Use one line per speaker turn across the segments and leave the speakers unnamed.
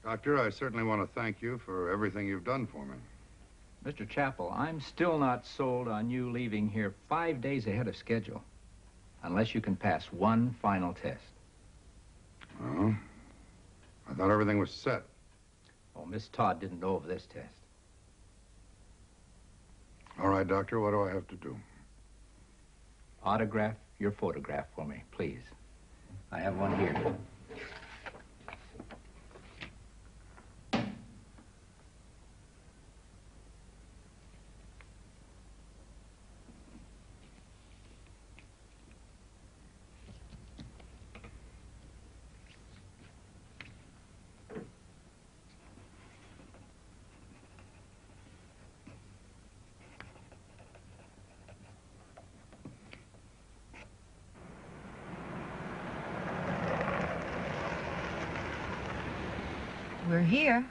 Doctor, I certainly want to thank you for everything you've done for me.
Mr. Chappell, I'm still not sold on you leaving here 5 days ahead of schedule, unless you can pass one final test.
Oh? I thought everything was set.
Oh, Miss Todd didn't know of this test.
All right, Doctor, what do I have to do?
Autograph your photograph for me, please. I have one here.
We're here.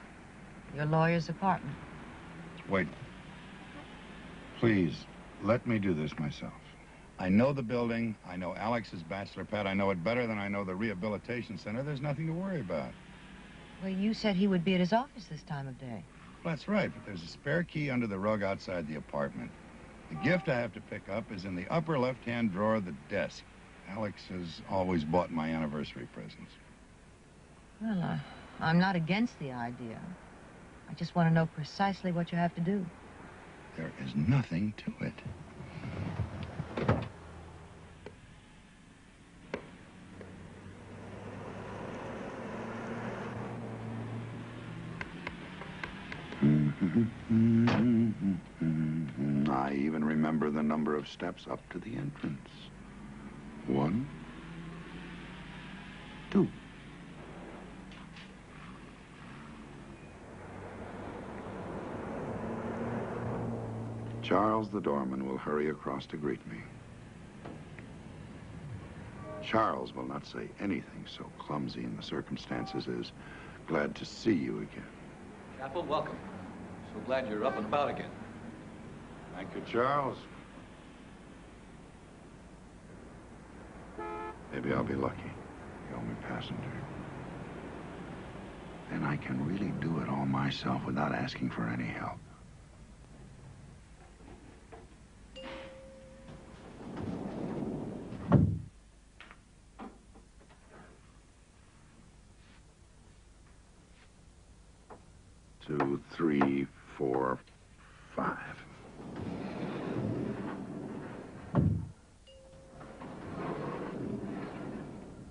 Your lawyer's apartment.
Wait. Please, let me do this myself. I know the building. I know Alex's bachelor pad. I know it better than I know the rehabilitation center. There's nothing to worry about.
Well, you said he would be at his office this time of day.
Well, that's right, but there's a spare key under the rug outside the apartment. The gift I have to pick up is in the upper left-hand drawer of the desk. Alex has always bought my anniversary presents.
Well, I'm not against the idea. I just want to know precisely what you have to do.
There is nothing to it. I even remember the number of steps up to the entrance. 1, 2. Charles, the doorman, will hurry across to greet me. Charles will not say anything so clumsy in the circumstances as glad to see you again.
Chappell, welcome. So glad you're up and about again.
Thank you, Charles. Maybe I'll be lucky. The only passenger. Then I can really do it all myself without asking for any help. Two, 3, 4, 5.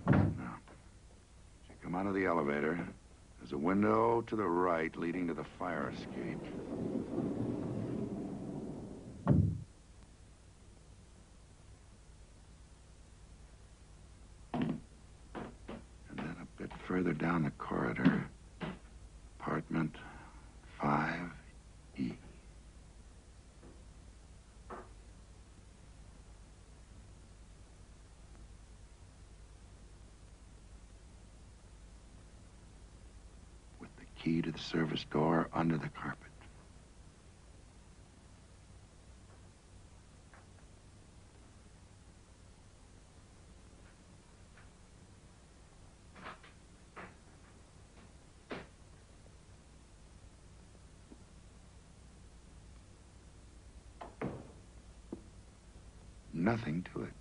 Now, as you come out of the elevator, there's a window to the right leading to the fire escape. And then a bit further down the corridor, apartment 5E. With the key to the service door under the carpet. Nothing to it.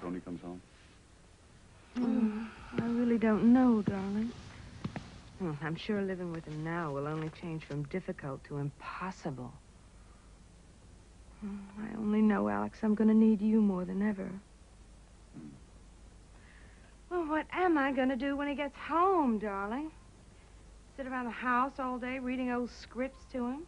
Tony comes home?
I really don't know, darling. I'm sure living with him now will only change from difficult to impossible. I only know, Alex, I'm going to need you more than ever. Well, what am I going to do when he gets home, darling? Sit around the house all day reading old scripts to him?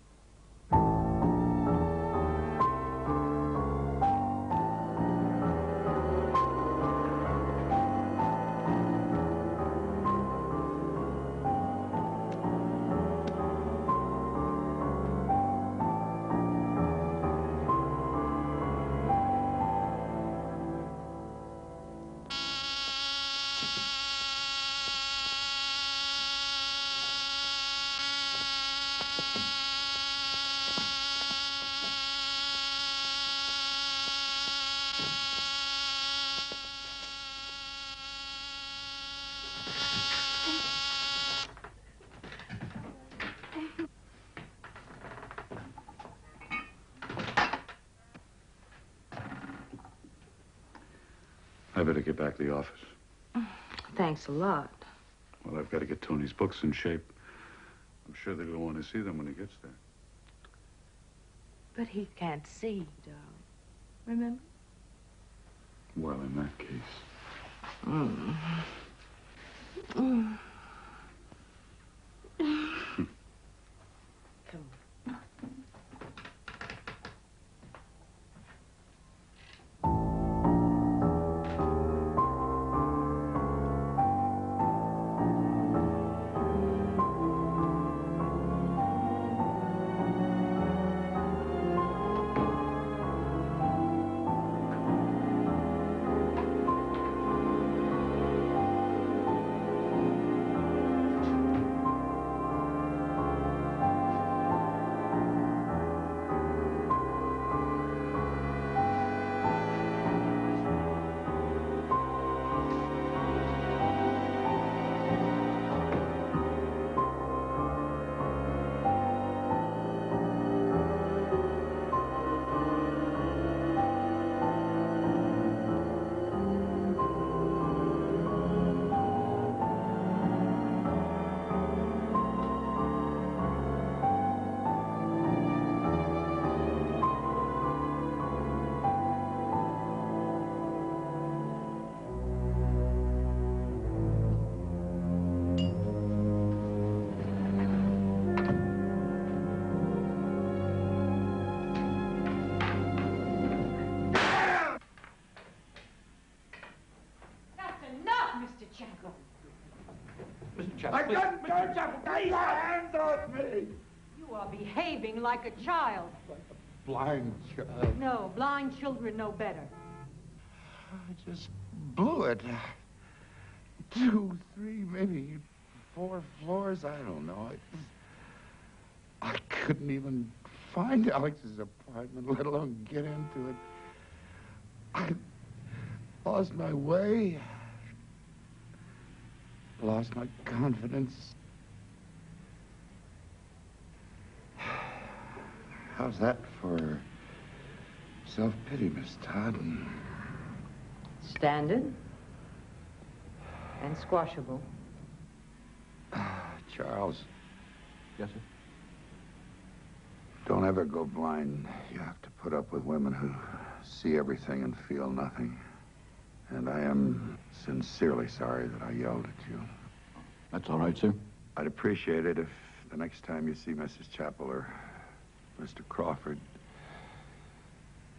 I better get back to the office.
Thanks a lot.
Well, I've got to get Tony's books in shape. I'm sure that he'll want to see them when he gets there.
But he can't see, darling. Remember?
Well, in that case.
Come on.
Mr. Chapel,
I
please.
got Mr. Chapel. Get your hands off me.
You are behaving like a child.
Blind child.
No, blind children know better.
I just blew it. 2, 3, maybe 4 floors. I don't know. I couldn't even find Alex's apartment, let alone get into it. I lost my way. Lost my confidence. How's that for self-pity, Miss Todd?
Standard and squashable.
Charles,
Yes, sir?
don't ever go blind. You have to put up with women who see everything and feel nothing. And I am sincerely sorry that I yelled at you.
That's all right, sir.
I'd appreciate it if the next time you see Mrs. Chapel or Mr. Crawford,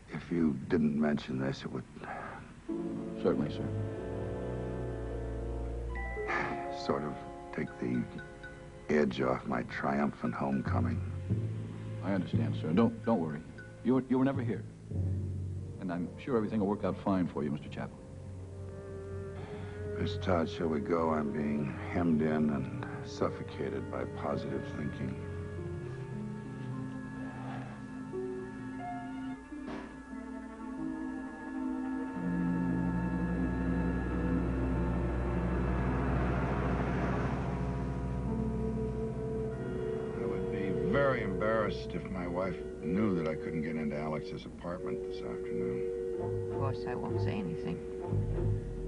if you didn't mention this, it would
Certainly, sir.
sort of take the edge off my triumphant homecoming.
I understand, sir. Don't worry. You were never here. And I'm sure everything will work out fine for you, Mr. Chapel.
Miss Todd, shall we go? I'm being hemmed in and suffocated by positive thinking.
I would be very embarrassed if my wife knew that I couldn't get into Alex's apartment this afternoon.
Of course, I won't say anything.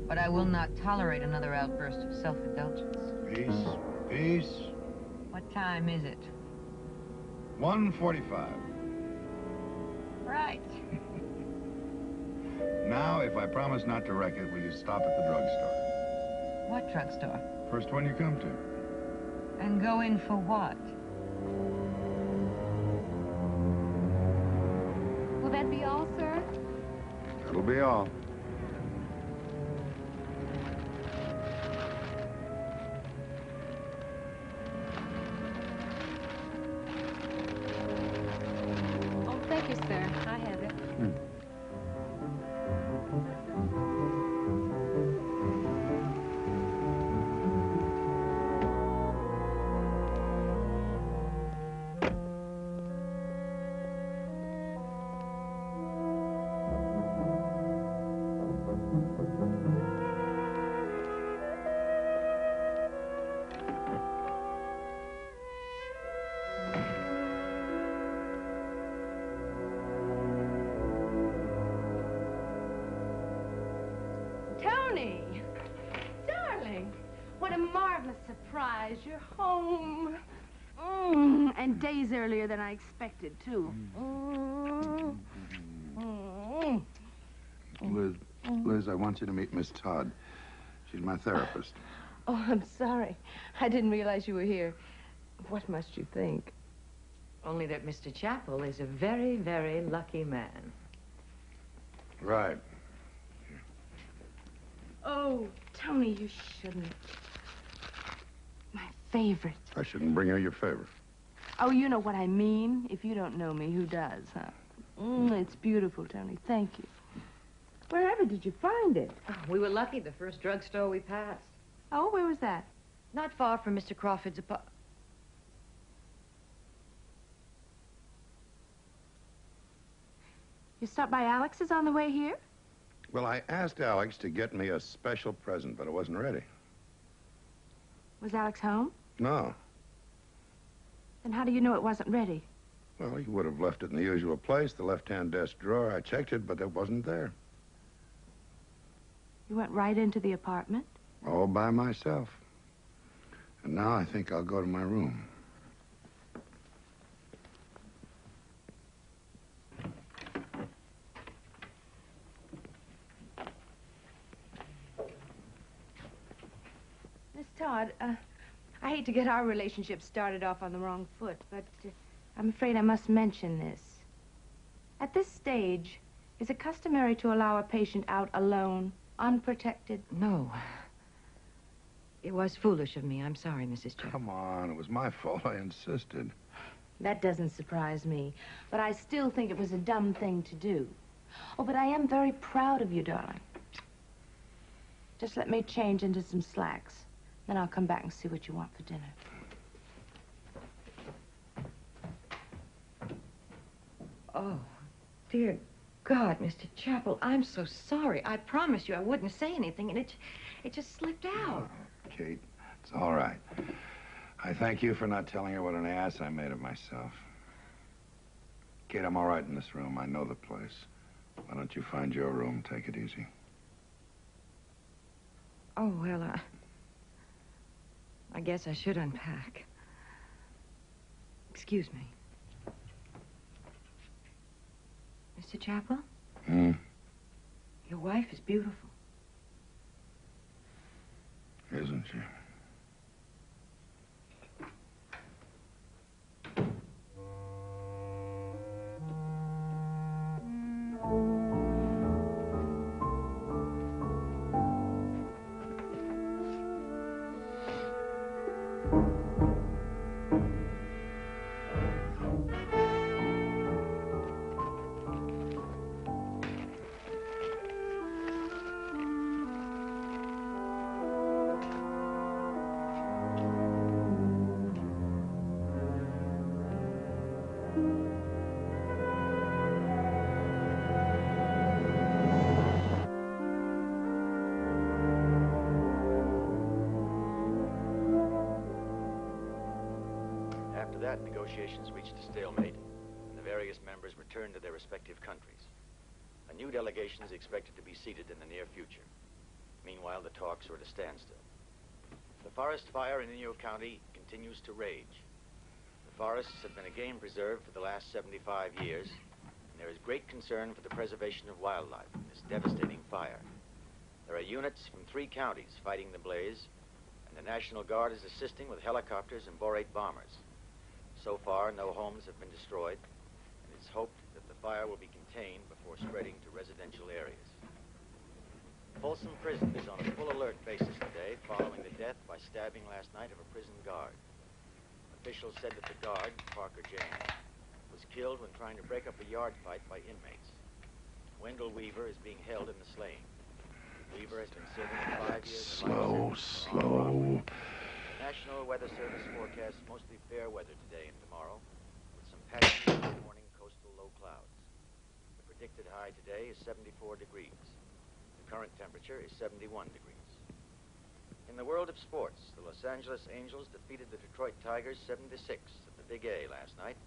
But I will not tolerate another outburst of self-indulgence.
Peace, peace.
What time is it?
1:45.
Right.
Now, if I promise not to wreck it, will you stop at the drugstore?
What drugstore?
First one you come to.
And go in for what?
Will that be all, sir?
That'll be all.
Oh, thank you, sir. I have it. Tony! Darling, what a marvelous surprise. You're home. And days earlier than I expected, too.
Liz, I want you to meet Miss Todd. She's my therapist.
Oh, I'm sorry. I didn't realize you were here. What must you think?
Only that Mr. Chapel is a very, very lucky man.
Right.
Oh, Tony, you shouldn't. My favorite.
I shouldn't bring her your favor.
Oh, you know what I mean. If you don't know me, who does, huh? It's beautiful, Tony. Thank you. Wherever did you find it?
We were lucky the first drugstore we passed.
Oh, where was that?
Not far from Mr. Crawford's apartment.
You stopped by Alex's on the way here?
Well, I asked Alex to get me a special present, but it wasn't ready.
Was Alex home?
No.
Then how do you know it wasn't ready?
Well, he would have left it in the usual place, the left-hand desk drawer. I checked it, but it wasn't there.
You went right into the apartment?
All by myself. And now I think I'll go to my room.
Miss Todd, I hate to get our relationship started off on the wrong foot, but I'm afraid I must mention this. At this stage, is it customary to allow a patient out alone, unprotected?
No. It was foolish of me. I'm sorry, Mrs. Chapel.
Come on, it was my fault. I insisted.
That doesn't surprise me, but I still think it was a dumb thing to do. Oh, but I am very proud of you, darling. Just let me change into some slacks. Then I'll come back and see what you want for dinner.
Oh, dear God, Mr. Chapel, I'm so sorry. I promised you I wouldn't say anything, and it just slipped out.
Oh, Kate, it's all right. I thank you for not telling her what an ass I made of myself. Kate, I'm all right in this room. I know the place. Why don't you find your room? Take it easy.
Oh, well, I guess I should unpack. Excuse me. Mr. Chapel? Your wife is beautiful.
Isn't she?
After that, negotiations reached a stalemate, and the various members returned to their respective countries. A new delegation is expected to be seated in the near future. Meanwhile, the talks are at a standstill. The forest fire in Inyo County continues to rage. The forests have been a game preserve for the last 75 years, and there is great concern for the preservation of wildlife in this devastating fire. There are units from 3 counties fighting the blaze, and the National Guard is assisting with helicopters and borate bombers. So far, no homes have been destroyed, and it's hoped that the fire will be contained before spreading to residential areas. Folsom Prison is on a full alert basis today following the death by stabbing last night of a prison guard. Officials said that the guard, Parker James, was killed when trying to break up a yard fight by inmates. Wendell Weaver is being held in the slaying. Weaver has been serving 5 years in
Slow.
National Weather Service forecasts mostly fair weather today and tomorrow, with some patchy morning coastal low clouds. The predicted high today is 74 degrees. The current temperature is 71 degrees. In the world of sports, the Los Angeles Angels defeated the Detroit Tigers 7-6 at the Big A last night.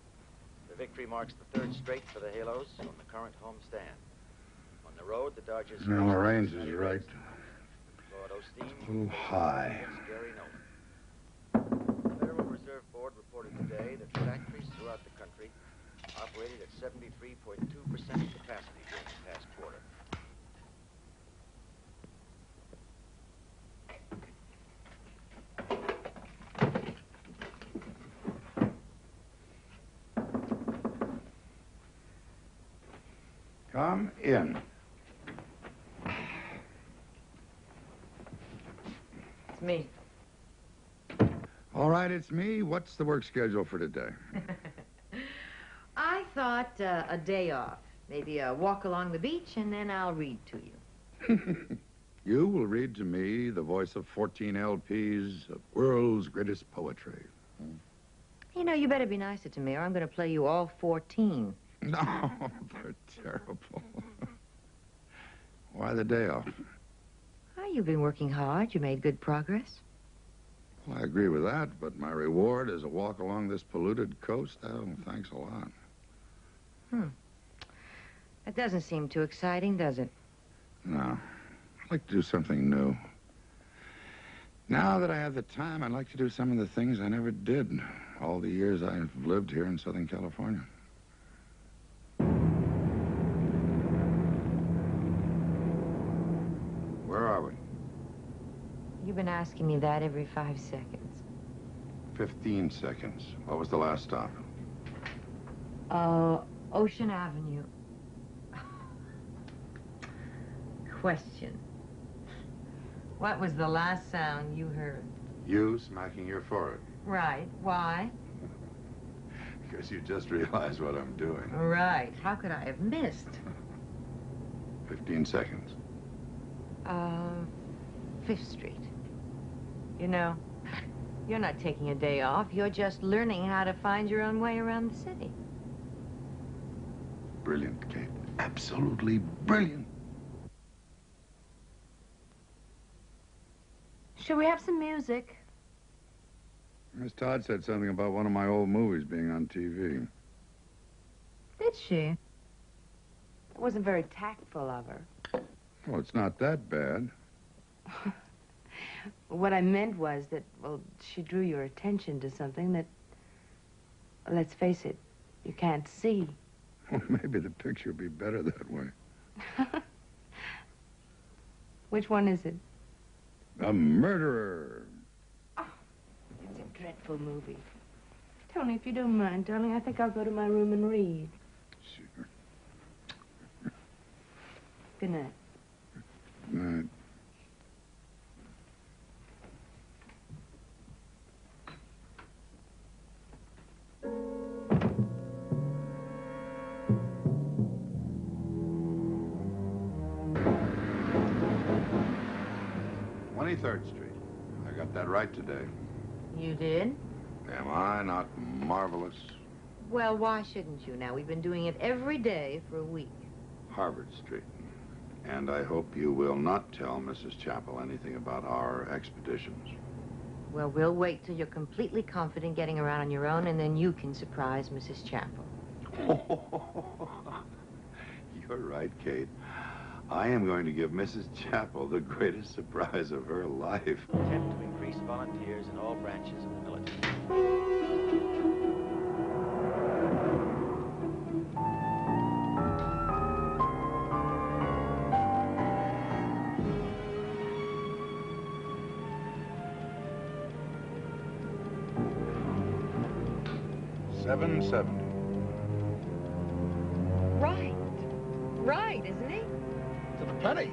The victory marks the 3rd straight for the Halos on the current homestand. On the road, the Dodgers...
No, the range is right.
Lord Osteen...
A little high.
Gary Nolan. The Federal Reserve Board reported today that factories throughout the country operated at 73.2% capacity during the past quarter.
Come in.
It's me.
All right, it's me. What's the work schedule for today?
I thought a day off. Maybe a walk along the beach, and then I'll read to you.
You will read to me the voice of 14 LPs of world's greatest poetry.
You know, you better be nicer to me, or I'm going to play you all 14.
No, they're terrible. Why the day off?
Oh, you've been working hard. You made good progress.
Well, I agree with that, but my reward is a walk along this polluted coast. Oh, thanks a lot.
That doesn't seem too exciting, does it?
No. I'd like to do something new. Now that I have the time, I'd like to do some of the things I never did all the years I've lived here in Southern California. Where are we?
You've been asking me that every 5 seconds.
15 seconds. What was the last stop?
Ocean Avenue. Question. What was the last sound you heard?
You smacking your forehead.
Right. Why?
Because you just realized what I'm doing.
Right. How could I have missed?
15 seconds.
5th Street. You know, you're not taking a day off. You're just learning how to find your own way around the city.
Brilliant, Kate. Absolutely brilliant.
Should we have some music?
Miss Todd said something about one of my old movies being on TV.
Did she? It wasn't very tactful of her.
Well, it's not that bad.
What I meant was that, well, she drew your attention to something that, let's face it, you can't see.
Well, maybe the picture would be better that way.
Which one is it?
A murderer.
Oh, it's a dreadful movie. Tony, if you don't mind, darling, I think I'll go to my room and read.
Sure.
Good night.
Good night. Third Street. I got that right today.
You did?
Am I not marvelous?
Well, why shouldn't you now? We've been doing it every day for a week.
Harvard Street. And I hope you will not tell Mrs. Chappell anything about our expeditions.
Well, we'll wait till you're completely confident getting around on your own, and then you can surprise Mrs. Chappell.
You're right, Kate. I am going to give Mrs. Chapel the greatest surprise of her life.
Attempt to increase volunteers in all branches of the military.
770.
Right, isn't he?
To the penny.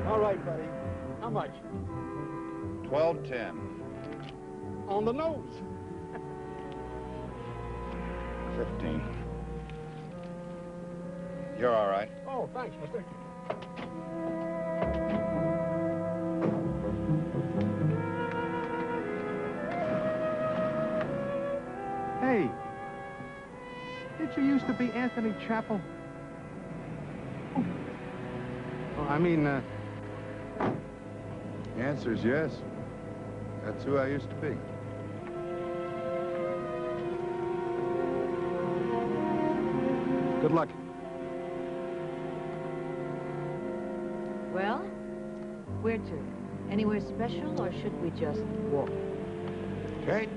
All right, buddy. How much?
1210.
On the nose.
15. You're all right.
Oh, thanks, mister.
Hey, did you used to be Anthony Chapel? Oh, I mean,
The answer's yes. That's who I used to be.
good luck.
Well, where to? Anywhere special, or should we just walk?
Kate.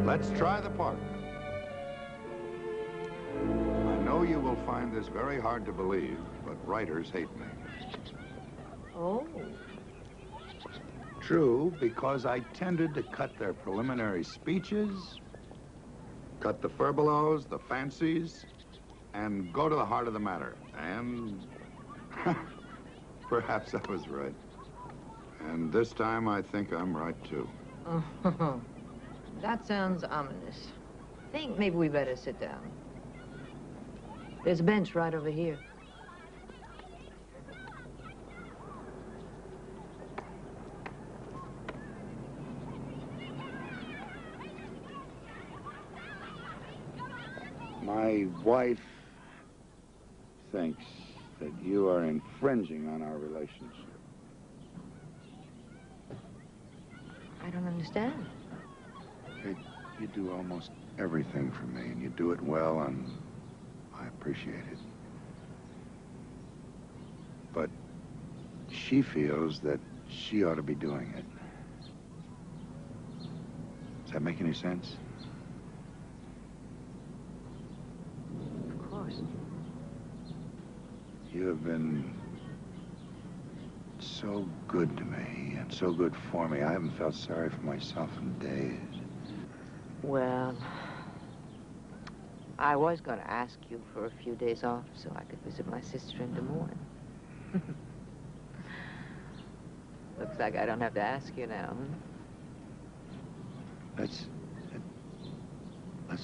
Let's try the park. I know you will find this very hard to believe, but writers hate me.
Oh.
True, because I tended to cut their preliminary speeches, cut the furbelows, the fancies, and go to the heart of the matter. And perhaps I was right. And this time I think I'm right, too.
Oh, that sounds ominous. I think maybe we better sit down. There's a bench right over here.
My wife thinks that you are infringing on our relationship.
I don't understand.
Kate, you do almost everything for me, and you do it well, and I appreciate it. But she feels that she ought to be doing it. Does that make any sense?
Of course.
You have been so good to me and so good for me. I haven't felt sorry for myself in days.
Well, I was going to ask you for a few days off so I could visit my sister in Des Moines. Looks like I don't have to ask you now,
Let's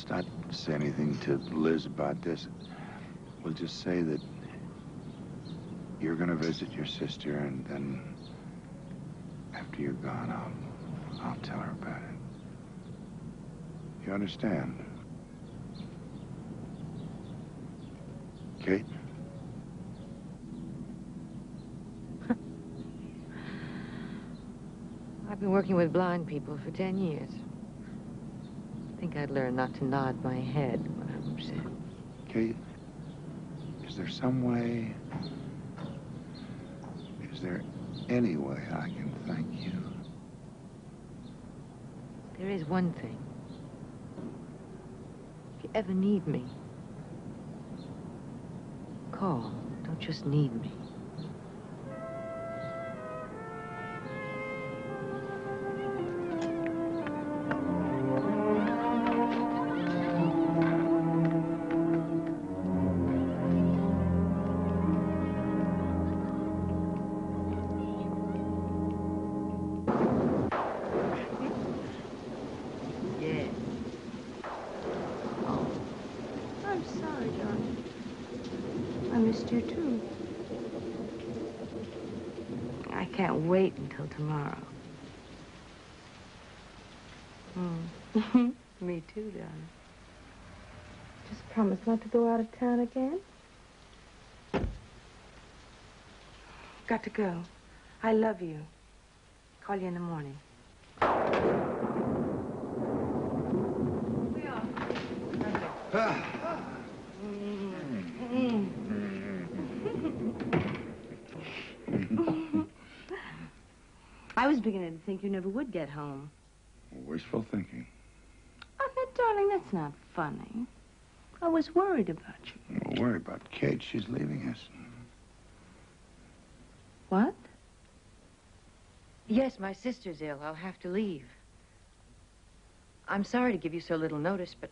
not say anything to Liz about this. We'll just say that you're going to visit your sister, and then after you're gone, I'll tell her about it. You understand? Kate?
I've been working with blind people for 10 years. I think I'd learn not to nod my head when I'm upset.
Kate, is there some way, is there any way I can thank you?
There is one thing. If you ever need me, call. Don't just need me. You too. I can't wait until tomorrow. Me too, darling.
Just promise not to go out of town again. Got to go. I love you. Call you in the morning. I was beginning to think you never would get home.
Wishful thinking.
Oh, now, darling, that's not funny. I was worried about you.
Don't worry about Kate. She's leaving us.
What?
Yes, my sister's ill. I'll have to leave. I'm sorry to give you so little notice, but,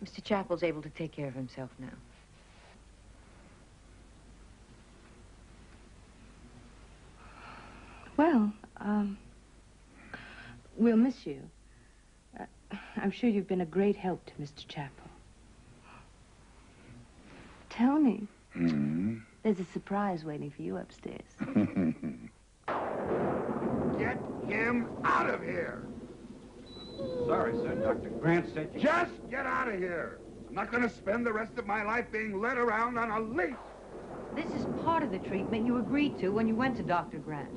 Mr. Chappell's able to take care of himself now.
Well, we'll miss you. I'm sure you've been a great help to Mr. Chappell. Tony.
Mm-hmm.
There's a surprise waiting for you upstairs.
Get him out of here.
Sorry, sir. Dr. Grant said you...
Just get out of here. I'm not going to spend the rest of my life being led around on a leash.
This is part of the treatment you agreed to when you went to Dr. Grant.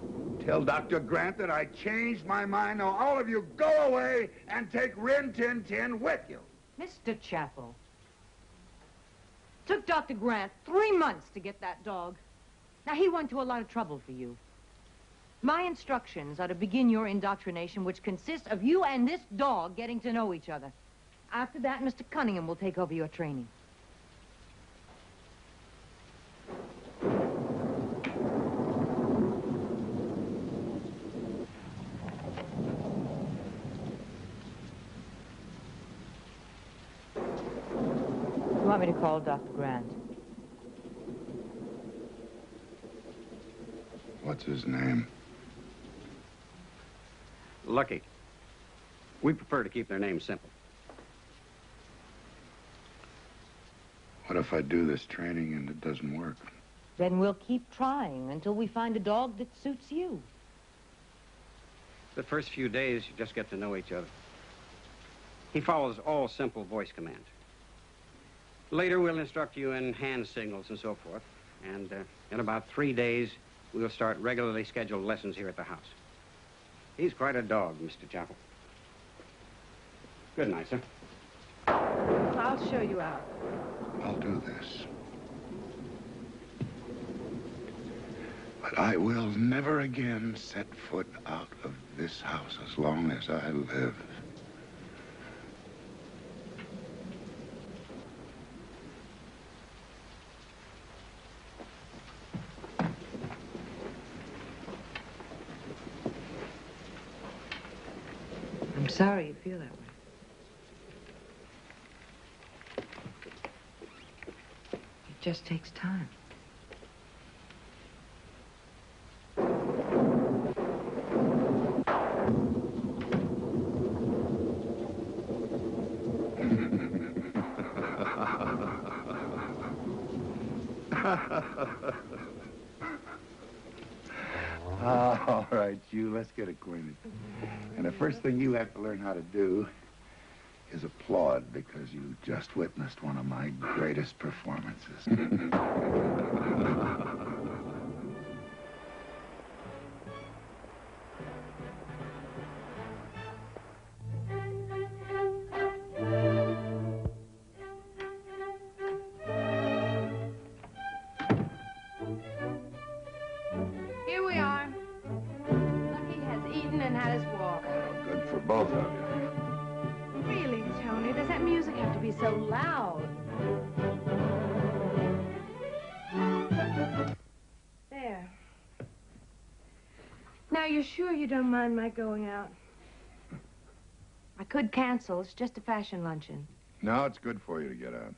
Tell Dr. Grant that I changed my mind. Now, all of you go away and take Rin Tin Tin with you.
Mr. Chappell. Took Dr. Grant 3 months to get that dog. Now, he went to a lot of trouble for you. My instructions are to begin your indoctrination, which consists of you and this dog getting to know each other. After that, Mr. Cunningham will take over your training. You want me to call Dr. Grant?
What's his name?
Lucky. We prefer to keep their names simple.
What if I do this training and it doesn't work?
Then we'll keep trying until we find a dog that suits you.
The first few days, you just get to know each other. He follows all simple voice commands. Later, we'll instruct you in hand signals and so forth. And in about 3 days, we'll start regularly scheduled lessons here at the house. He's quite a dog, Mr. Chappell. Good night, sir.
I'll show you out.
I'll do this. But I will never again set foot out of this house as long as I live.
I'm sorry you feel that way. It just takes time.
All right, you, let's get acquainted. And the first thing you have to learn how to do is applaud, because you just witnessed one of my greatest performances.
Here we are. Lucky has eaten and had his walk.
Good for both of you.
Really, Tony, does that music have to be so loud? There. Now, you're sure you don't mind my going out? I could cancel. It's just a fashion luncheon.
No, it's good for you to get out.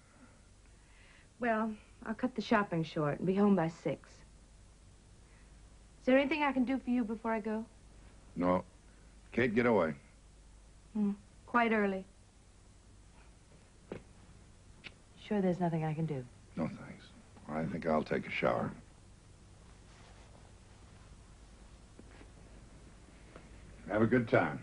Well, I'll cut the shopping short and be home by 6. Is there anything I can do for you before I go?
No. Kate, get away.
Quite early. Sure there's nothing I can do?
No, thanks. I think I'll take a shower. Have a good time.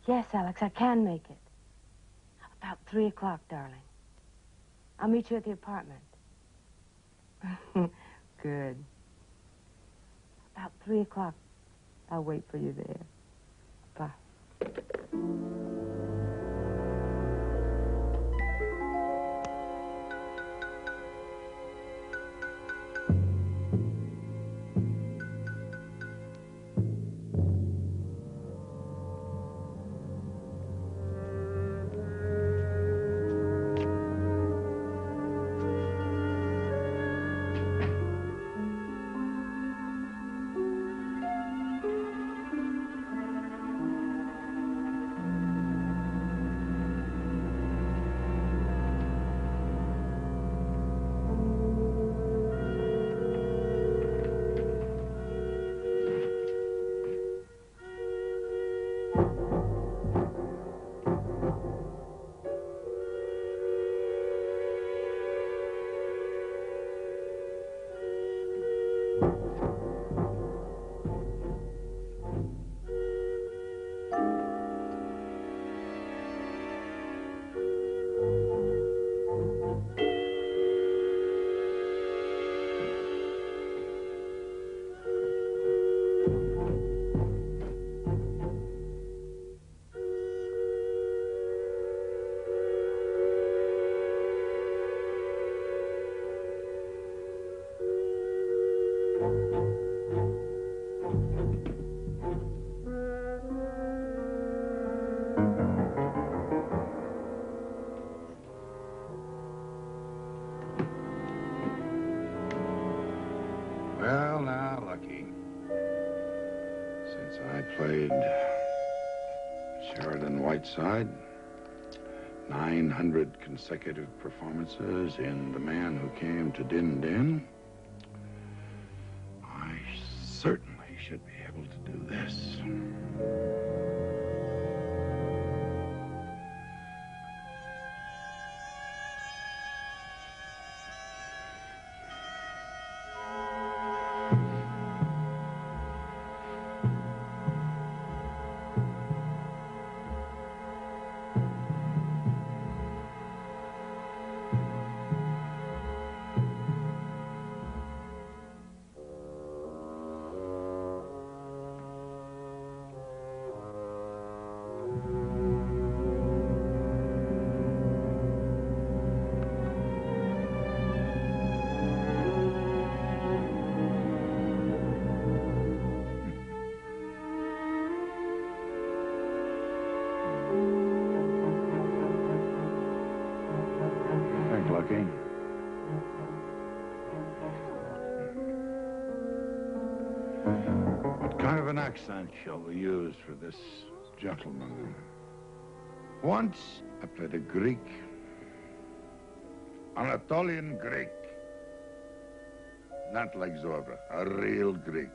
Yes, Alex, I can make it. About 3 o'clock, darling. I'll meet you at the apartment. Good. About 3 o'clock. I'll wait for you there. Bye.
Well, now, Lucky. Since I played Sheridan Whiteside, 900 consecutive performances in The Man Who Came to Din Din, I certainly should be able to do this. Lucky. What kind of an accent shall we use for this gentleman? Once I played a Greek, Anatolian Greek. Not like Zorba, a real Greek.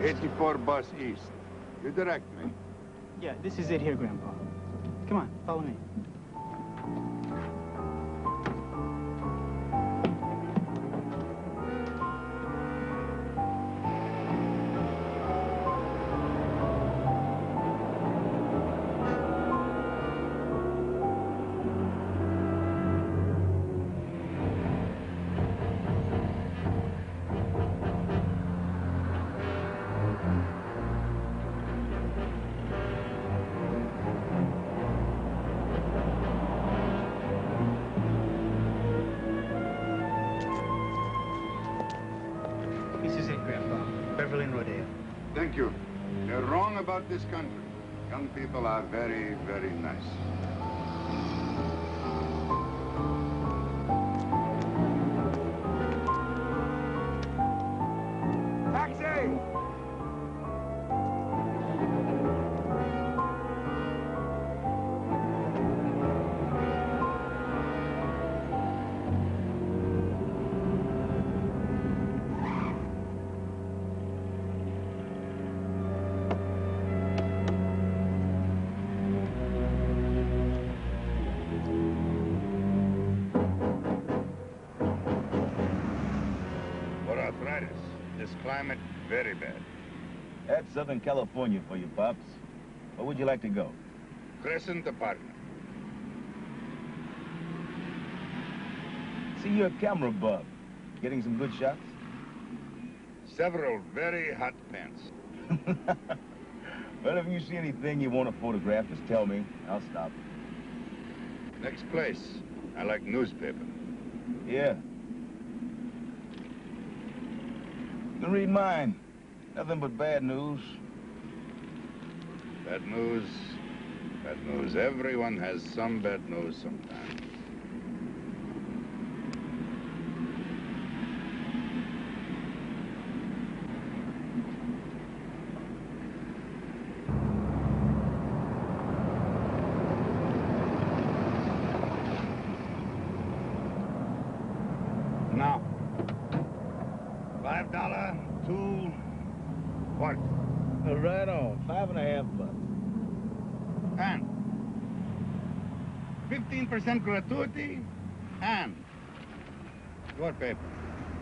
'84 bus east. You direct me.
Yeah, this is it here, Grandpa. Come on, follow me.
Thank you. You're wrong about this country. Young people are very, very nice.
Taxi!
For arthritis, this climate, very bad.
That's Southern California for you, Pops. Where would you like to go?
Crescent apartment.
See, you're a camera buff. Getting some good shots?
Several very hot pants.
Well, if you see anything you want to photograph, just tell me. I'll stop.
Next place, I like newspaper.
Yeah. You can read mine. Nothing but bad news.
Bad news. Bad news. Everyone has some bad news sometimes. Now, $5 to what?
Right on. $5.50.
And 15% gratuity and your paper.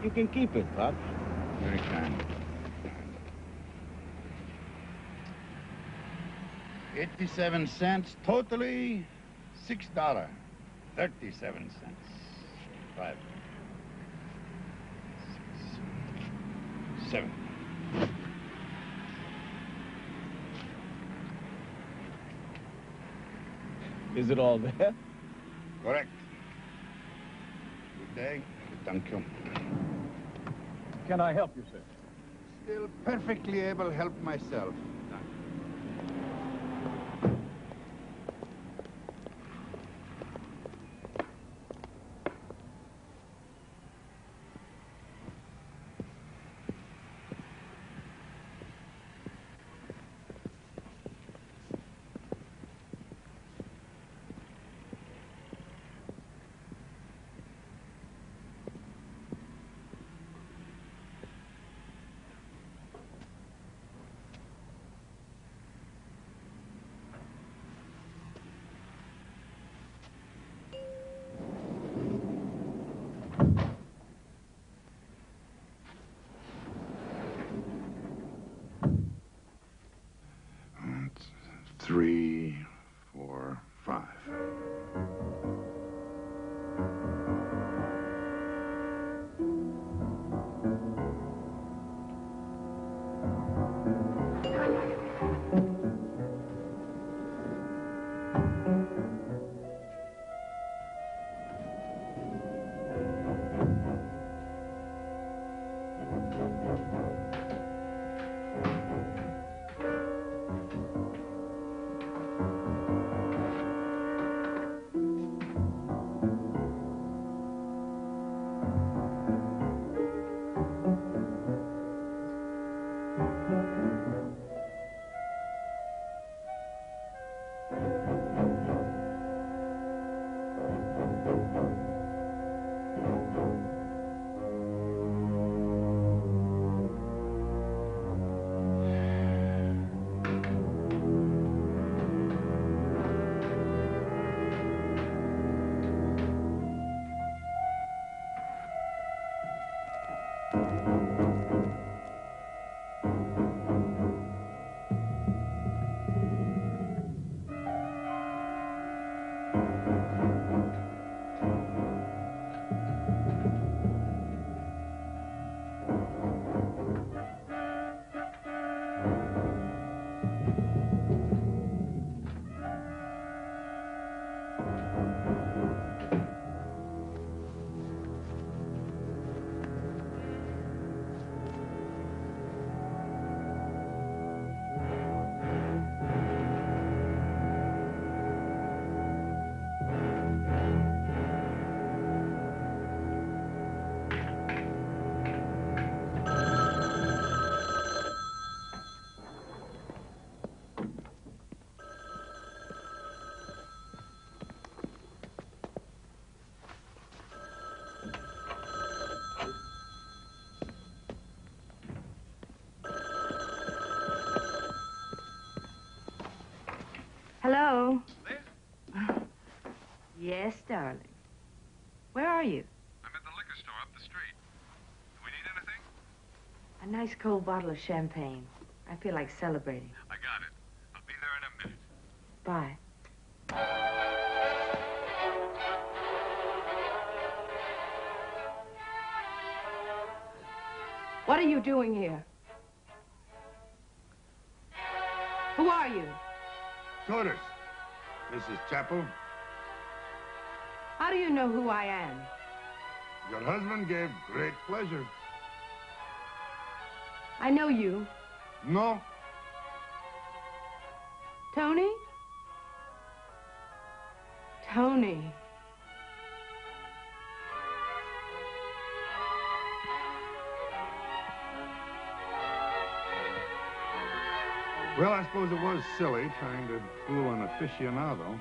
You can keep it, Pops.
Very kind. 87 cents, totally $6. 37 cents. 5, 6, 7.
Is it all there?
Correct. Good day. Thank you.
Can I help you, sir?
Still perfectly able to help myself. Three, 4, 5.
Hello? Liz? Yes, darling. Where are you?
I'm at the liquor store up the street. Do we need anything?
A nice cold bottle of champagne. I feel like celebrating.
I got it. I'll be there in a minute.
Bye. What are you doing here? Who are you?
Totus. Mrs. Chapel.
How do you know who I am?
Your husband gave great pleasure.
I know you.
No.
Tony? Tony.
Well, I suppose it was silly trying to fool an aficionado.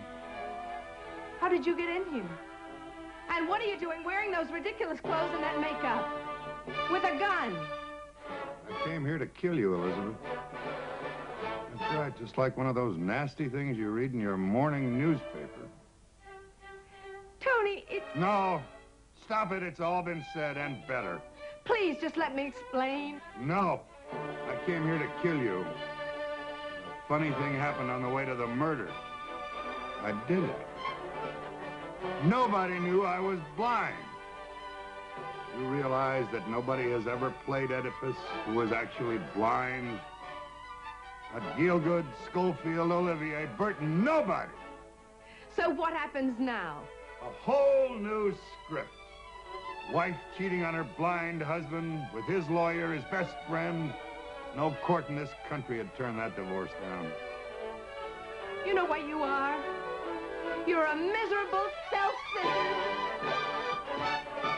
How did you get in here? And what are you doing wearing those ridiculous clothes and that makeup? With a gun?
I came here to kill you, Elizabeth. That's right, just like one of those nasty things you read in your morning newspaper.
Tony, it's...
No, stop it. It's all been said and better.
Please, just let me explain.
No, I came here to kill you. A funny thing happened on the way to the murder. I did it. Nobody knew I was blind. You realize that nobody has ever played Oedipus who was actually blind? Not Gielgud, Schofield, Olivier, Burton, nobody.
So what happens now?
A whole new script. Wife cheating on her blind husband with his lawyer, his best friend. No court in this country had turned that divorce down.
You know what you are? You're a miserable, self-centered...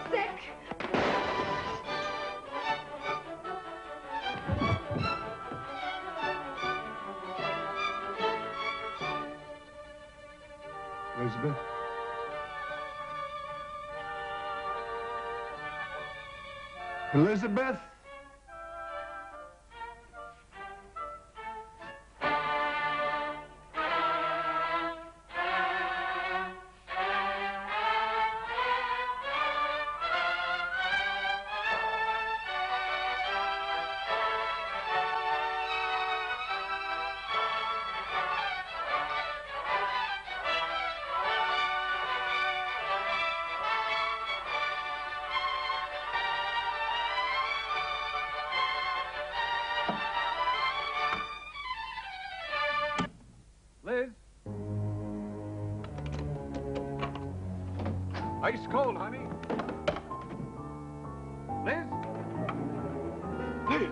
sick...
Elizabeth? Elizabeth?
Liz? Ice cold, honey. Liz? Liz?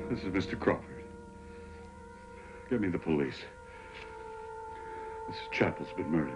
This is Mr. Crawford. Get me the police. Mrs. Chapel's been murdered.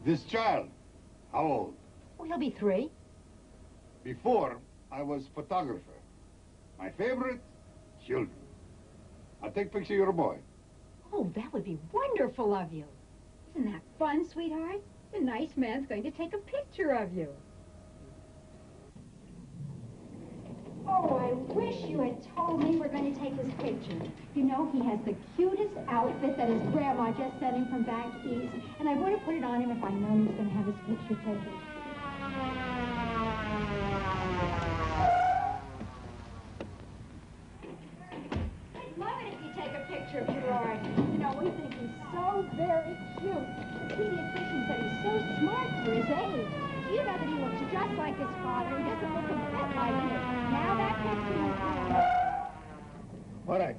This child, how old?
Oh, he'll be 3.
Before, I was photographer. My favorite, children. I'll take picture of your boy.
Oh, that would be wonderful of you. Isn't that fun, sweetheart? The nice man's going to take a picture of you. Oh, I wish you had told me we're going to take his picture. You know, he has the cutest outfit that his grandma just sent him from back east, and I would have put it on him if I'd known he was going to have his picture taken. I'd love it if you take a picture of Gerard. You know, we think he's so very cute. Pediatrician said he's so smart for his age. Do you know that he looks just like his father? He doesn't look a bit like him. Now that picture is
All right.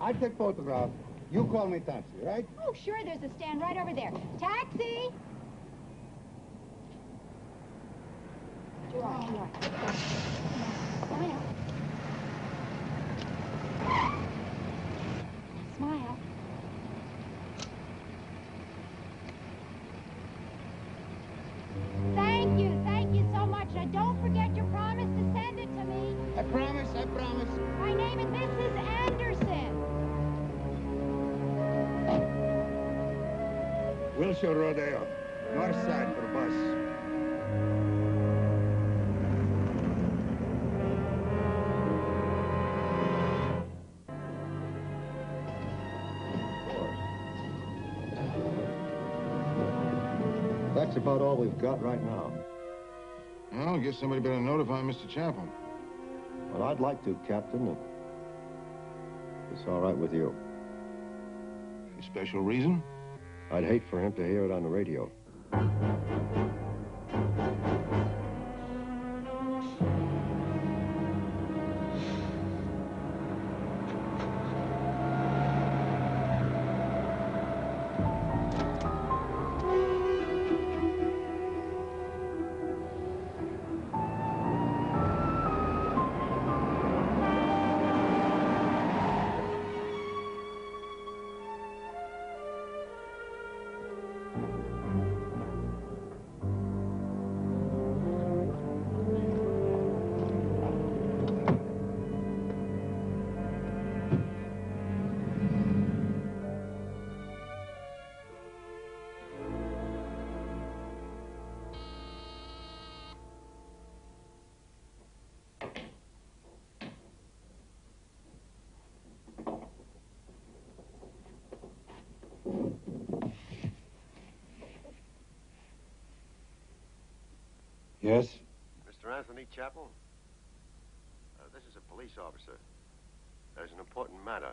I take photograph. You call me taxi, right?
Oh, sure, there's a stand right over there. Taxi! Gerard, Gerard. Smile. Smile. Thank you so much. Now, don't forget your promise to send it to me.
I promise.
My name is Mrs. Anderson.
Wilshire Rodeo. North side for bus.
That's about all we've got right now.
Well, I guess somebody better notify Mr. Chappell.
Well, I'd like to, Captain, if it's all right with you.
Any special reason?
I'd hate for him to hear it on the radio.
Yes?
Mr. Anthony Chappell? This is a police officer. There's an important matter.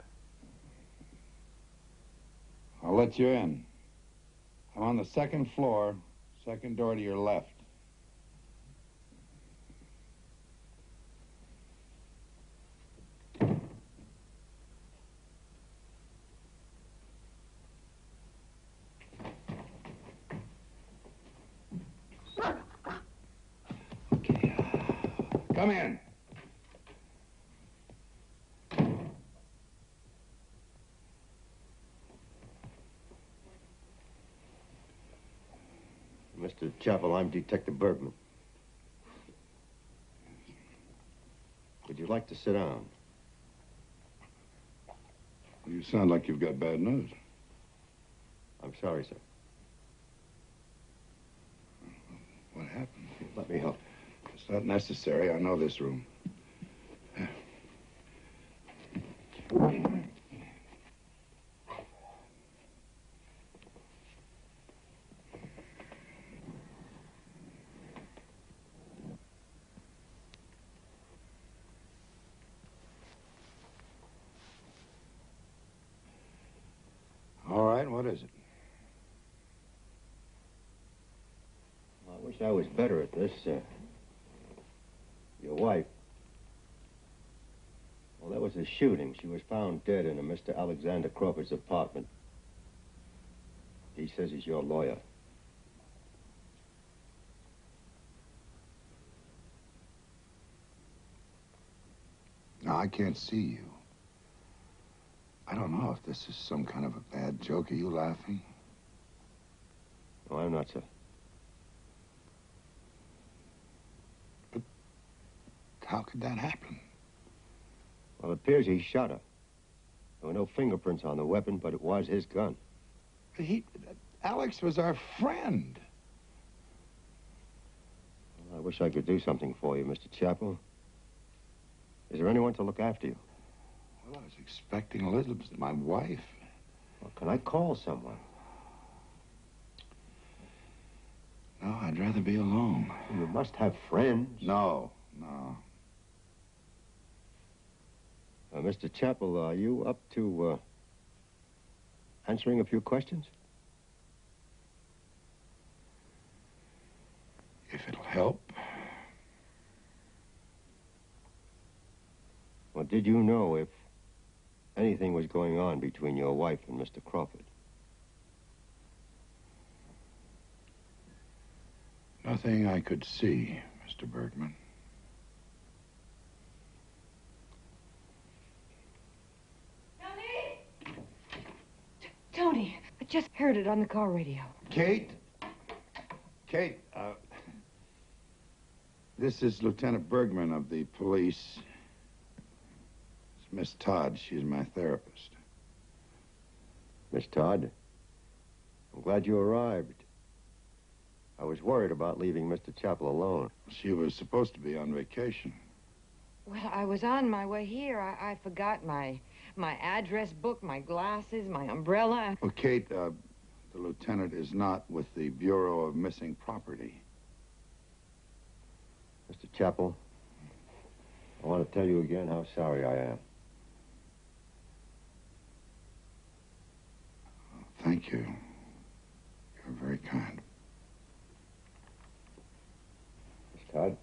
I'll let you in. I'm on the 2nd floor, 2nd door to your left. Come in.
Mr. Chappell, I'm Detective Bergman. Would you like to sit down?
You sound like you've got bad news.
I'm sorry, sir.
What happened?
Let me help.
It's not necessary. I know this room. All right, what is it?
Well, I wish I was better at this. Your wife. Well, there was a shooting. She was found dead in a Mr. Alexander Crawford's apartment. He says he's your lawyer.
No, I can't see you. I don't know if this is some kind of a bad joke. Are you laughing?
No, I'm not, sir.
But how could that happen?
Well, it appears he shot her. There were no fingerprints on the weapon, but it was his gun.
Alex was our friend.
Well, I wish I could do something for you, Mr. Chappell. Is there anyone to look after you?
Well, I was expecting Elizabeth, my wife.
Well, can I call someone?
No, I'd rather be alone.
You must have friends.
No.
Mr. Chappell, are you up to, answering a few questions?
If it'll help.
Well, did you know if anything was going on between your wife and Mr. Crawford?
Nothing I could see, Mr. Bergman.
Tony, I just heard it on the car radio.
Kate, this is Lieutenant Bergman of the police. It's Miss Todd. She's my therapist.
Miss Todd, I'm glad you arrived. I was worried about leaving Mr. Chappell alone.
She was supposed to be on vacation.
Well, I was on my way here. I forgot my address book, my glasses, my umbrella.
Well, Kate, the lieutenant is not with the Bureau of Missing Property.
Mr. Chappell, I want to tell you again how sorry I am.
Thank you. You're very kind.
Miss Todd?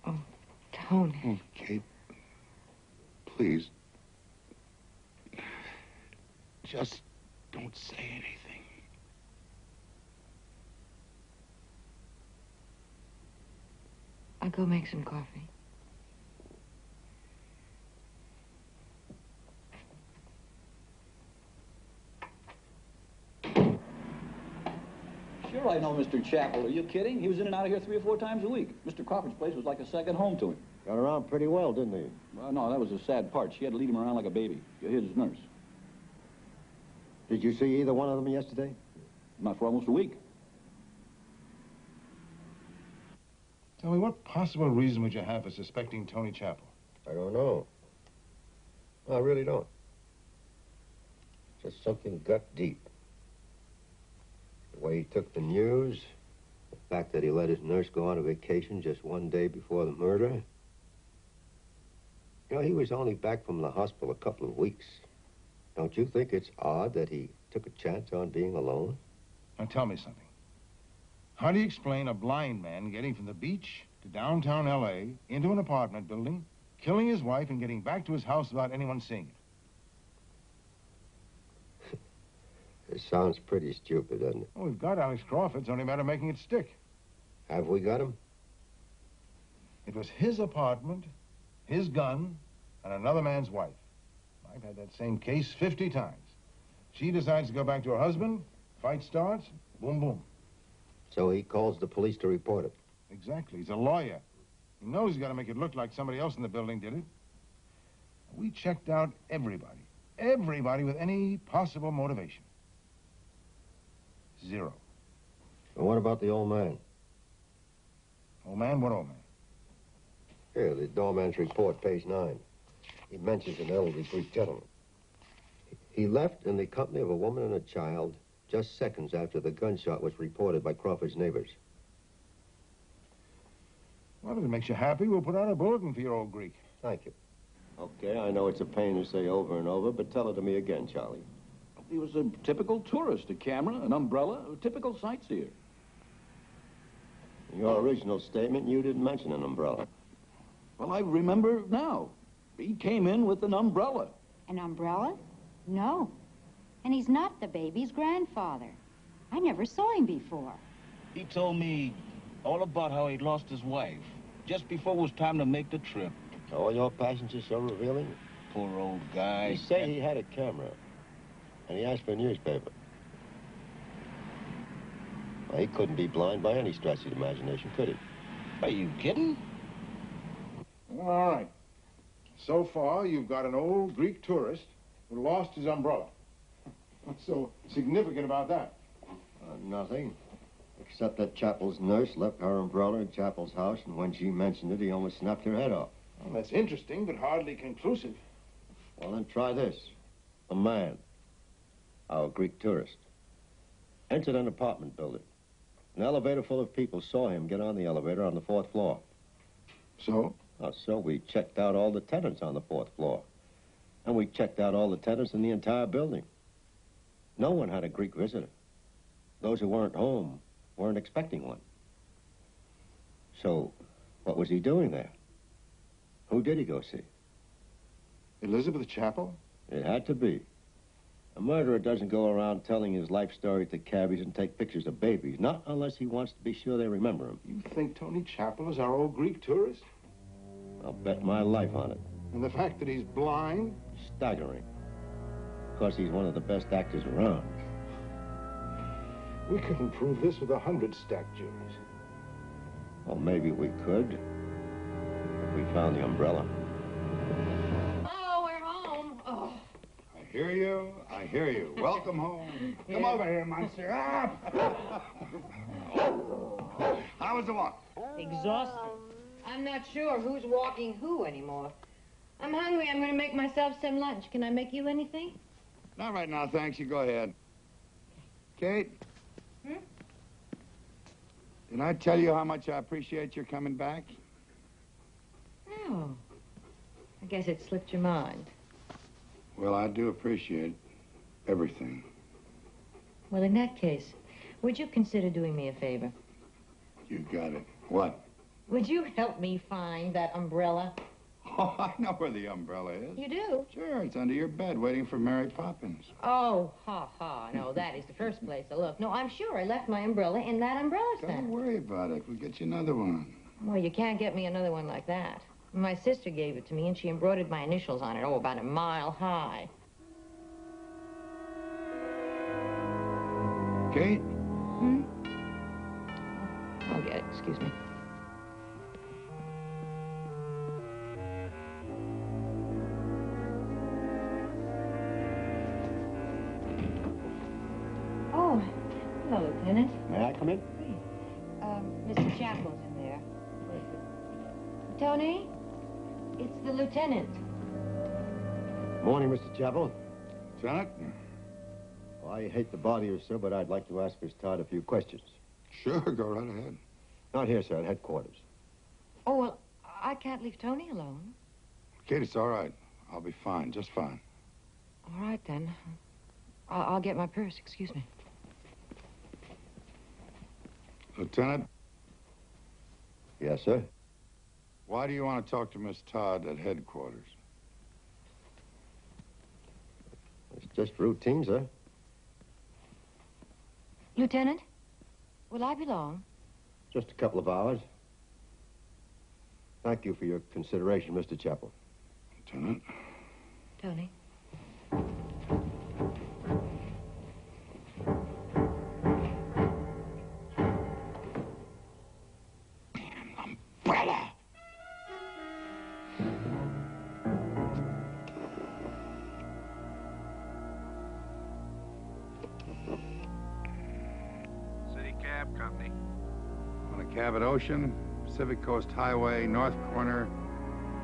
Oh, Tony.
Oh, Kate, please. Just don't say anything.
I'll go make some coffee.
Sure, I know Mr. Chappell. Are you kidding? He was in and out of here 3 or 4 times a week. Mr. Crawford's place was like a second home to him.
Got around pretty well, didn't he?
Well, no, that was the sad part. She had to lead him around like a baby. You're his nurse.
Did you see either one of them yesterday?
Not for almost a week.
Tell me, what possible reason would you have for suspecting Tony Chappell?
I don't know. I really don't. Just something gut deep. The way he took the news, the fact that he let his nurse go on a vacation just one day before the murder. You know, he was only back from the hospital a couple of weeks. Don't you think it's odd that he took a chance on being alone?
Now, tell me something. How do you explain a blind man getting from the beach to downtown L.A. into an apartment building, killing his wife, and getting back to his house without anyone seeing it?
It sounds pretty stupid, doesn't it?
Well, we've got Alex Crawford. It's only a matter of making it stick.
Have we got him?
It was his apartment, his gun, and another man's wife. I've had that same case 50 times. She decides to go back to her husband, fight starts, boom, boom.
So he calls the police to report it.
Exactly. He's a lawyer. He knows he's got to make it look like somebody else in the building did it. We checked out everybody. Everybody with any possible motivation. 0.
And what about the old man?
Old man? What old man?
Here, the doorman's report, page 9. He mentions an elderly Greek gentleman. He left in the company of a woman and a child just seconds after the gunshot was reported by Crawford's neighbors.
Well, if it makes you happy, we'll put out a bulletin for your old Greek.
Thank you. Okay, I know it's a pain to say over and over, but tell it to me again, Charlie.
He was a typical tourist, a camera, an umbrella, a typical sightseer.
In your original statement, you didn't mention an umbrella.
Well, I remember now. He came in with an umbrella.
An umbrella? No. And he's not the baby's grandfather. I never saw him before.
He told me all about how he lost his wife just before it was time to make the trip.
All your passengers so revealing?
Poor old guy.
He said he had a camera, and he asked for a newspaper. Well, he couldn't be blind by any stretch of the imagination, could he?
Are you kidding?
All right. So far, you've got an old Greek tourist who lost his umbrella. What's so significant about that?
Nothing. Except that Chapel's nurse left her umbrella in Chapel's house, and when she mentioned it, he almost snapped her head off.
Well, that's interesting, but hardly conclusive.
Well, then try this. A man, our Greek tourist, entered an apartment building. An elevator full of people saw him get on the elevator on the 4th floor.
So?
So we checked out all the tenants on the 4th floor. And we checked out all the tenants in the entire building. No one had a Greek visitor. Those who weren't home weren't expecting one. So, what was he doing there? Who did he go see?
Elizabeth Chapel?
It had to be. A murderer doesn't go around telling his life story to cabbies and take pictures of babies, not unless he wants to be sure they remember him.
You think Tony Chapel is our old Greek tourist?
I'll bet my life on it.
And the fact that he's blind?
Staggering. Of course, he's one of the best actors around.
We couldn't prove this with 100 stacked juries.
Well, maybe we could. If we found the umbrella.
Oh, we're home. Oh.
I hear you. I hear you. Welcome home. Come over here, monster. How was the walk?
Exhausted. I'm not sure who's walking who anymore. I'm hungry. I'm going to make myself some lunch. Can I make you anything?
Not right now, thanks. You go ahead. Kate? Did I tell you how much I appreciate your coming back?
No. I guess it slipped your mind.
Well, I do appreciate everything.
Well, in that case, would you consider doing me a favor?
You got it. What?
Would you help me find that umbrella?
Oh, I know where the umbrella is.
You do?
Sure, it's under your bed waiting for Mary Poppins.
Oh, ha, ha. No, that is the first place to look. No, I'm sure I left my umbrella in that umbrella stand.
Don't worry about it. We'll get you another one.
Well, you can't get me another one like that. My sister gave it to me, and she embroidered my initials on it, about a mile high.
Kate?
I'll get it. Excuse me. Oh, hello, Lieutenant.
May I come in?
Mr. Chapel's in there. Tony, it's the lieutenant.
Morning, Mr. Chapel.
Lieutenant?
Well, I hate to bother you, sir, but I'd like to ask Miss Todd a few questions.
Sure, go right ahead.
Not here, sir, at headquarters.
Oh, well, I can't leave Tony alone.
Kate, it's all right. I'll be fine, just fine.
All right, then. I'll get my purse. Excuse me.
Lieutenant?
Yes, sir?
Why do you want to talk to Miss Todd at headquarters?
It's just routine, sir.
Lieutenant, will I be long?
Just a couple of hours. Thank you for your consideration, Mr. Chapel.
Lieutenant?
Tony.
Umbrella!
City Cab Company.
On a cab at Ocean, Pacific Coast Highway, North Corner,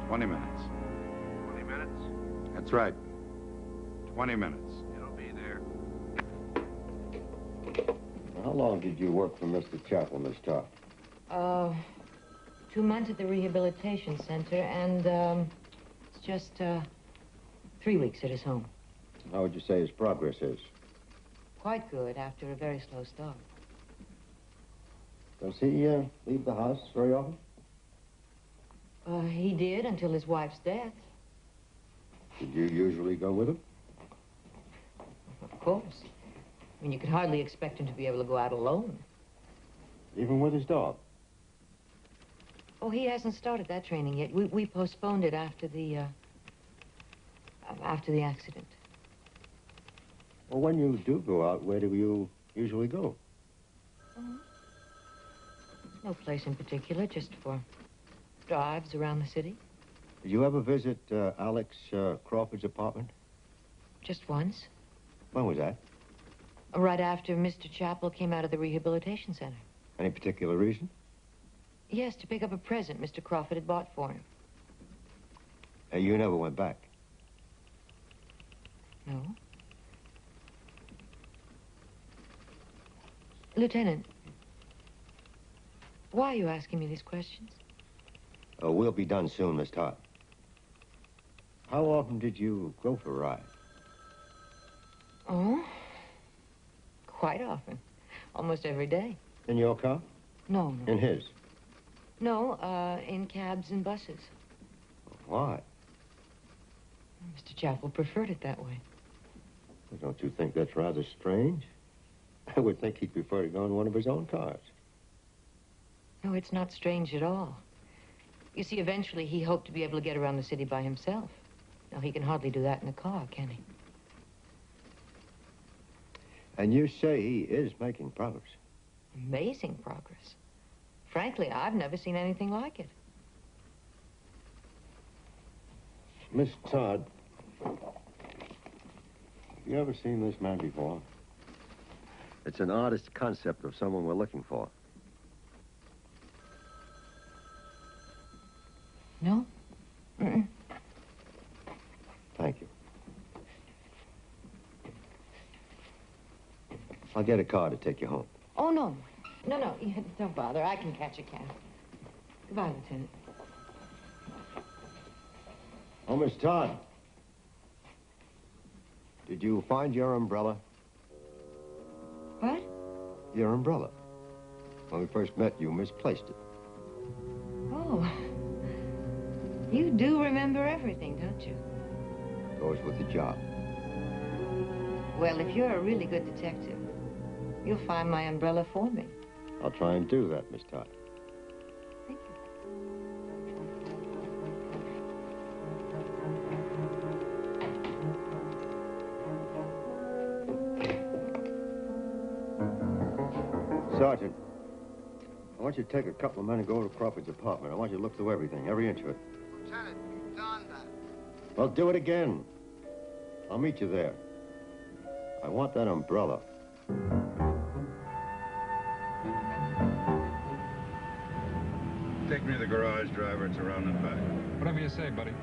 20 minutes.
20 minutes?
That's right. 20 minutes.
It'll be there.
How long did you work for Mr. Chapel, Miss Todd?
2 months at the rehabilitation center, and, it's just, 3 weeks at his home.
How would you say his progress is?
Quite good after a very slow start.
Does he leave the house very often?
He did until his wife's death.
Did you usually go with him?
Of course. I mean, you could hardly expect him to be able to go out alone.
Even with his dog?
Oh, he hasn't started that training yet. We postponed it after the accident.
Well, when you do go out, where do you usually go?
No place in particular, just for drives around the city.
Did you ever visit Alex Crawford's apartment?
Just once.
When was that?
Right after Mr. Chappell came out of the rehabilitation center.
Any particular reason?
Yes, to pick up a present Mr. Crawford had bought for him.
You never went back?
No. Lieutenant, why are you asking me these questions?
We'll be done soon, Miss Todd. How often did you go for a ride?
Oh, quite often. Almost every day.
In your car?
No, no.
In his?
No, in cabs and buses.
Why?
Mr. Chappell preferred it that way.
Well, don't you think that's rather strange? I would think he'd prefer to go in one of his own cars.
No, it's not strange at all. You see, eventually he hoped to be able to get around the city by himself. Now, he can hardly do that in a car, can he?
And you say he is making progress?
Amazing progress. Frankly, I've never seen anything like it.
Miss Todd, have you ever seen this man before? It's an artist's concept of someone we're looking for.
No? Mm-mm.
Thank you. I'll get a car to take you home.
Oh, no. No, don't bother. I can catch a cab. Goodbye, Lieutenant.
Oh, Miss Todd. Did you find your umbrella?
What?
Your umbrella. When we first met, you misplaced it.
Oh. You do remember everything, don't you?
Goes with the job.
Well, if you're a really good detective, you'll find my umbrella for me.
I'll try and do that, Miss Todd.
Thank
you. Sergeant, I want you to take a couple of men and go to Crawford's apartment. I want you to look through everything, every inch of it.
Lieutenant, you've done that.
Well, do it again. I'll meet you there. I want that umbrella.
Take me to the garage, driver. It's around and back.
Whatever you say, buddy.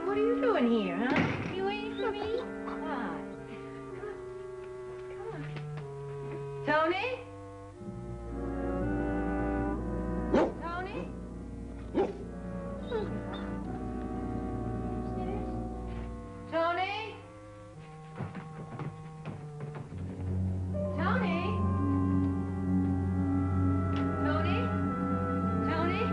What are you doing here, huh? You waiting for me? Why? Come on. Tony? Tony? Tony? Tony? Tony? Tony?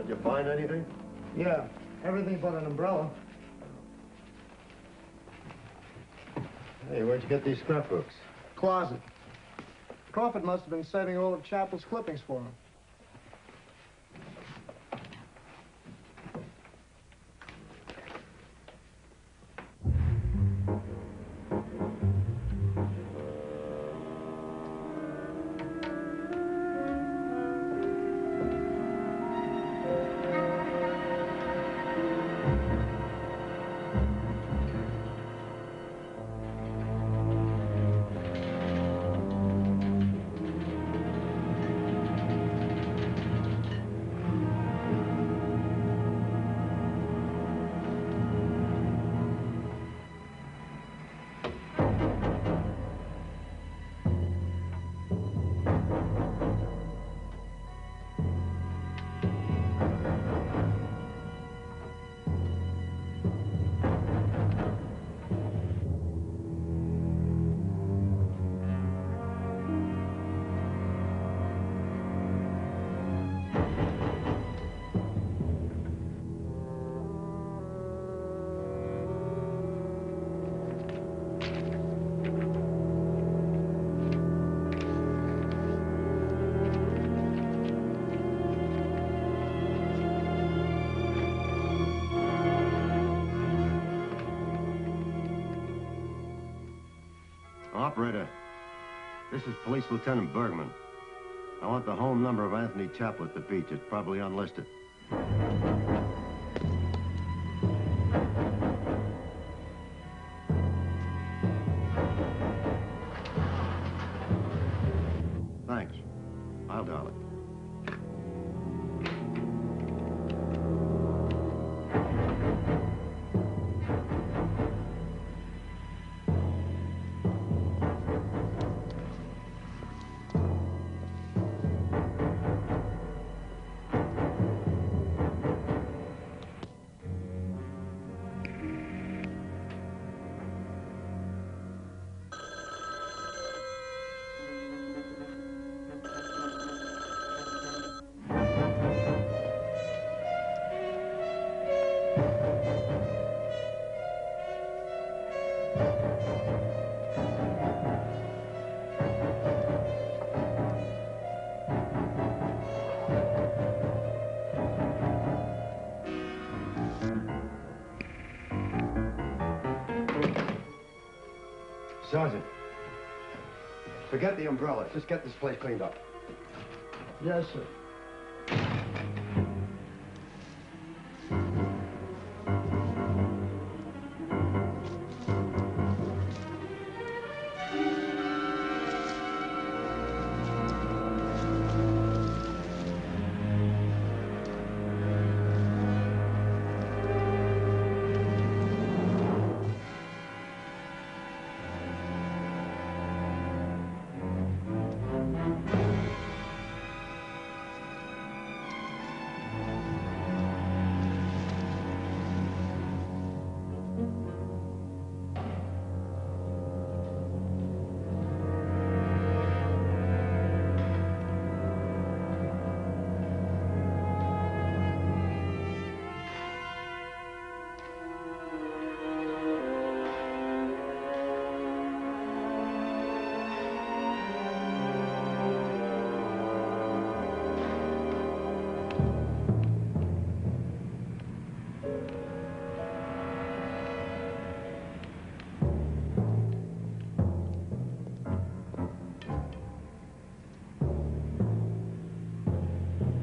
Did you find anything?
Yeah, everything but an umbrella.
Hey, where'd you get these scrapbooks?
Closet. Crawford must have been saving all of Chapel's clippings for him.
Operator, this is Police Lieutenant Bergman. I want the home number of Anthony Chapel at the beach. It's probably unlisted. Thanks. I'll dial it. Sergeant, forget the umbrella. Just get this place cleaned up.
Yes, sir.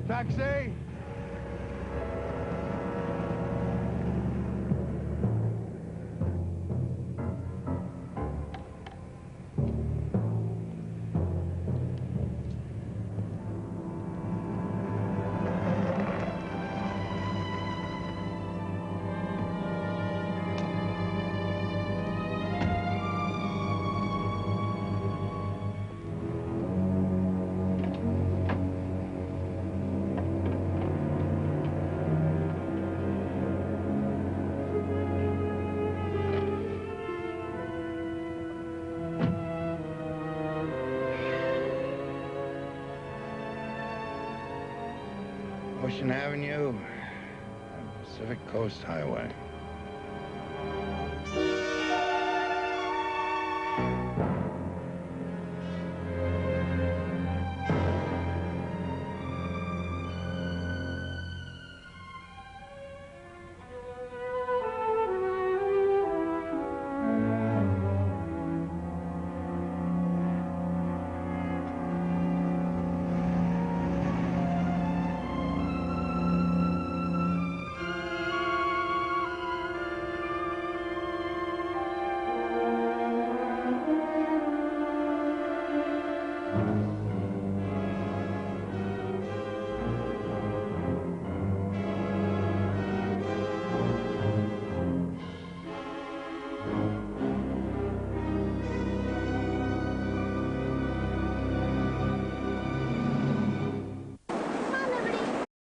Taxi!
Ocean Avenue and Pacific Coast Highway.